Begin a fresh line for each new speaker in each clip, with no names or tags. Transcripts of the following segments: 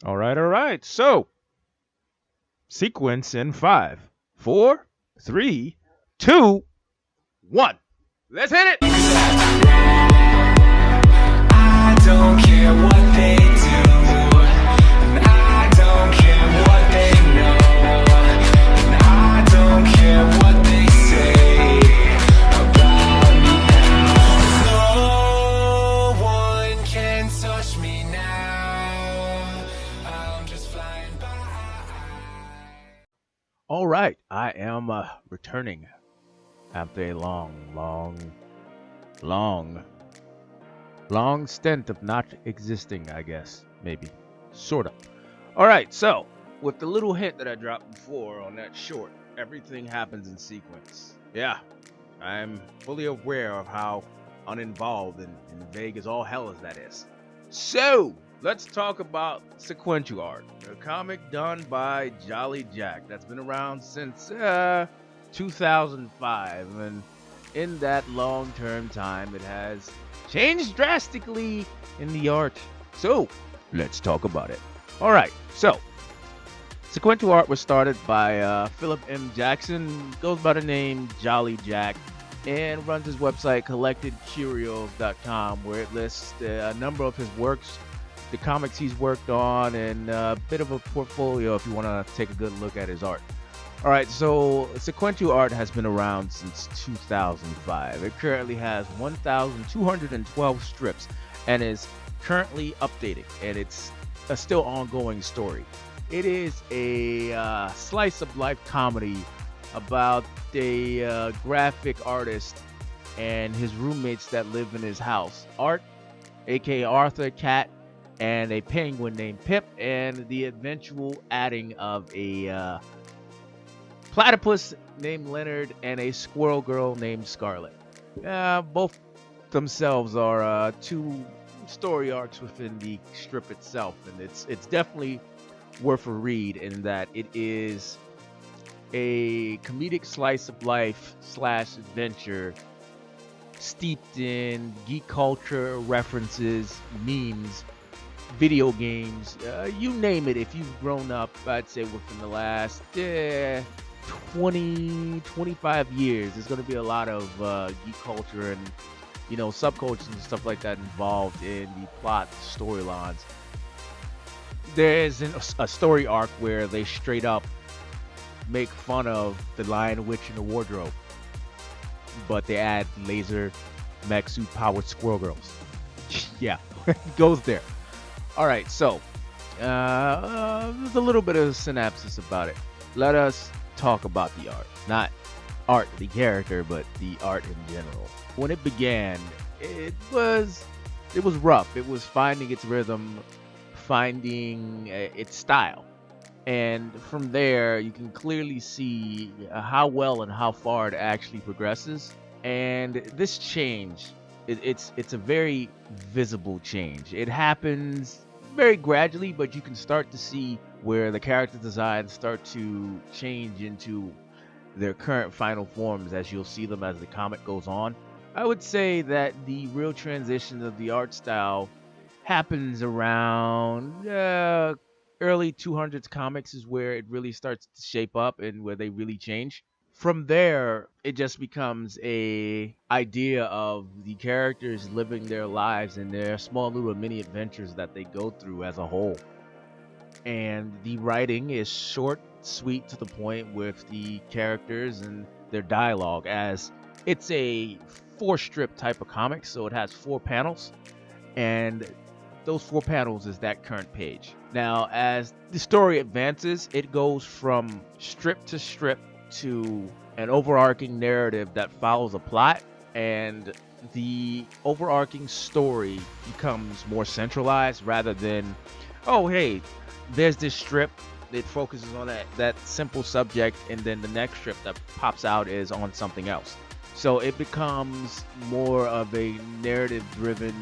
All right, all right. So, sequence in 5, 4, 3, 2, 1. Let's hit it.
I don't care what they do, and I don't care what they know, and I don't care what they say about me now. No one can touch me now. I'm just flying by.
All right, I am returning after a long stint of not existing, I guess. Maybe. Sort of. All right, so with the little hint that I dropped before on that short, everything happens in sequence. Yeah, I'm fully aware of how uninvolved and vague as all hell as that is. So, let's talk about sequential art, a comic done by Jolly Jack that's been around since 2005, and in that long-term time, it has changed drastically in the art. So, let's talk about it. All right, so sequential art was started by Philip M. Jackson, goes by the name Jolly Jack, and runs his website collectedcurios.com, where it lists a number of his works, the comics he's worked on, and a bit of a portfolio if you want to take a good look at his art. All right, so sequential art has been around since 2005. It currently has 1,212 strips and is currently updating, and it's a still ongoing story. It is a slice of life comedy about a graphic artist and his roommates that live in his house. Art, aka Arthur, Cat, and a penguin named Pip, and the eventual adding of a platypus named Leonard and a squirrel girl named Scarlet. Both themselves are two story arcs within the strip itself, and it's definitely worth a read in that it is a comedic slice of life / adventure steeped in geek culture references, memes, video games, you name it. If you've grown up, I'd say within the last 25 years, there's going to be a lot of geek culture and subcultures and stuff like that involved in the plot storylines. There's a story arc where they straight up make fun of the Lion Witch in the Wardrobe, but they add laser mech suit powered squirrel girls. Yeah, it goes there. All right, so there's a little bit of synopsis about it. Let us talk about the art, not art the character, but the art in general. When it began, it was rough. It was finding its rhythm, finding its style, and from there you can clearly see how well and how far it actually progresses. And this change, it's a very visible change. It happens very gradually, but you can start to see where the character designs start to change into their current final forms as you'll see them as the comic goes on. I would say that the real transition of the art style happens around early 200s comics is where it really starts to shape up and where they really change. From there, it just becomes a idea of the characters living their lives and their small little mini adventures that they go through as a whole. And the writing is short, sweet, to the point with the characters and their dialogue, as it's a 4-strip type of comic, so it has 4 panels, and those 4 panels is that current page. Now, as the story advances, it goes from strip to strip to an overarching narrative that follows a plot, and the overarching story becomes more centralized rather than, oh hey, there's this strip, it focuses on that simple subject, and then the next strip that pops out is on something else. So it becomes more of a narrative driven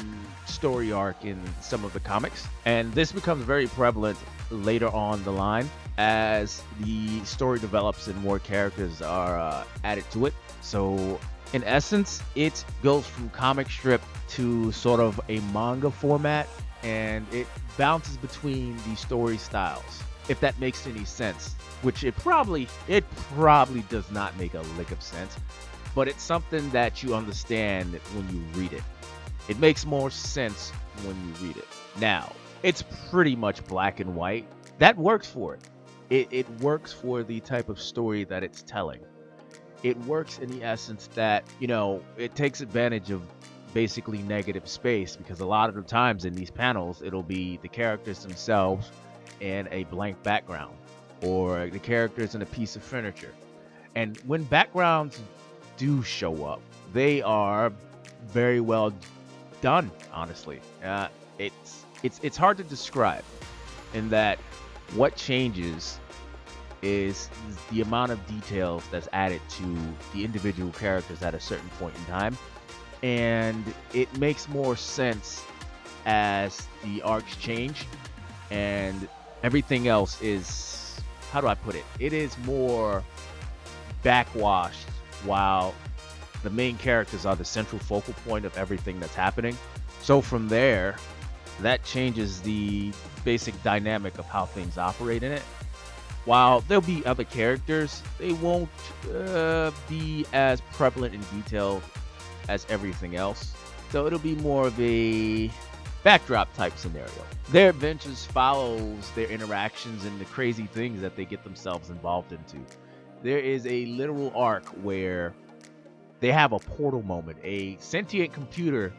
story arc in some of the comics, and this becomes very prevalent later on the line as the story develops and more characters are added to it. So in essence, it goes from comic strip to sort of a manga format, and it bounces between the story styles, if that makes any sense. Which it probably does not make a lick of sense, but it's something that you understand when you read it. It makes more sense when you read it. Now, it's pretty much black and white. That works for it. It works for the type of story that it's telling. It works in the essence that, it takes advantage of basically negative space, because a lot of the times in these panels, it'll be the characters themselves and a blank background, or the characters and a piece of furniture. And when backgrounds do show up, they are very well done, honestly. It's hard to describe, in that what changes is the amount of details that's added to the individual characters at a certain point in time, and it makes more sense as the arcs change, and everything else is, how do I put it? It is more backwashed, while the main characters are the central focal point of everything that's happening. So from there, that changes the basic dynamic of how things operate in it. While there'll be other characters, they won't be as prevalent in detail as everything else. So it'll be more of a backdrop type scenario. Their adventures follows their interactions and the crazy things that they get themselves involved into. There is a literal arc where they have a portal moment. A sentient computer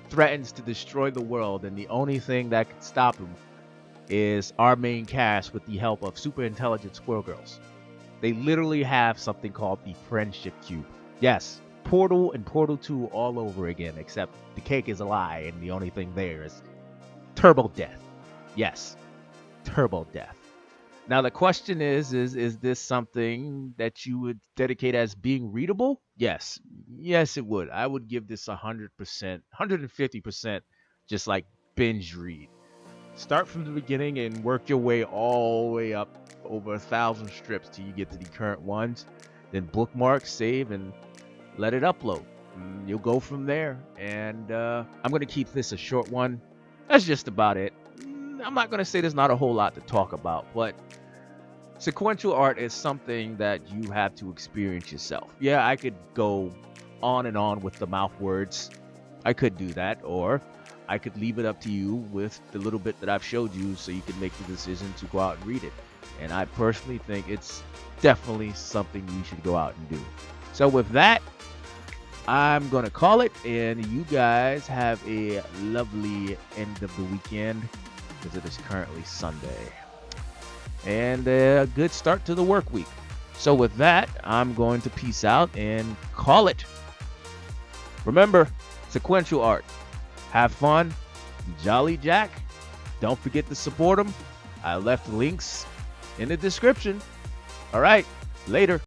threatens to destroy the world, and the only thing that can stop him is our main cast with the help of super intelligent squirrel girls. They literally have something called the friendship cube. Yes, Portal and Portal 2 all over again, except the cake is a lie, and the only thing there is turbo death. Yes, turbo death. Now the question is this something that you would dedicate as being readable? Yes. Yes, it would. I would give this 100%, 150%, just like binge read. Start from the beginning and work your way all the way up over 1,000 strips till you get to the current ones. Then bookmark, save, and let it upload. You'll go from there. And I'm going to keep this a short one. That's just about it. I'm not going to say there's not a whole lot to talk about, but sequential art is something that you have to experience yourself. Yeah, I could go on and on with the mouth words. I could do that, or I could leave it up to you with the little bit that I've showed you, so you can make the decision to go out and read it. And I personally think it's definitely something you should go out and do. So with that, I'm going to call it, and you guys have a lovely end of the weekend, because it is currently Sunday. And a good start to the work week. So with that, I'm going to peace out and call it. Remember, sequential art. Have fun. Jolly Jack. Don't forget to support them. I left links in the description. All right, later.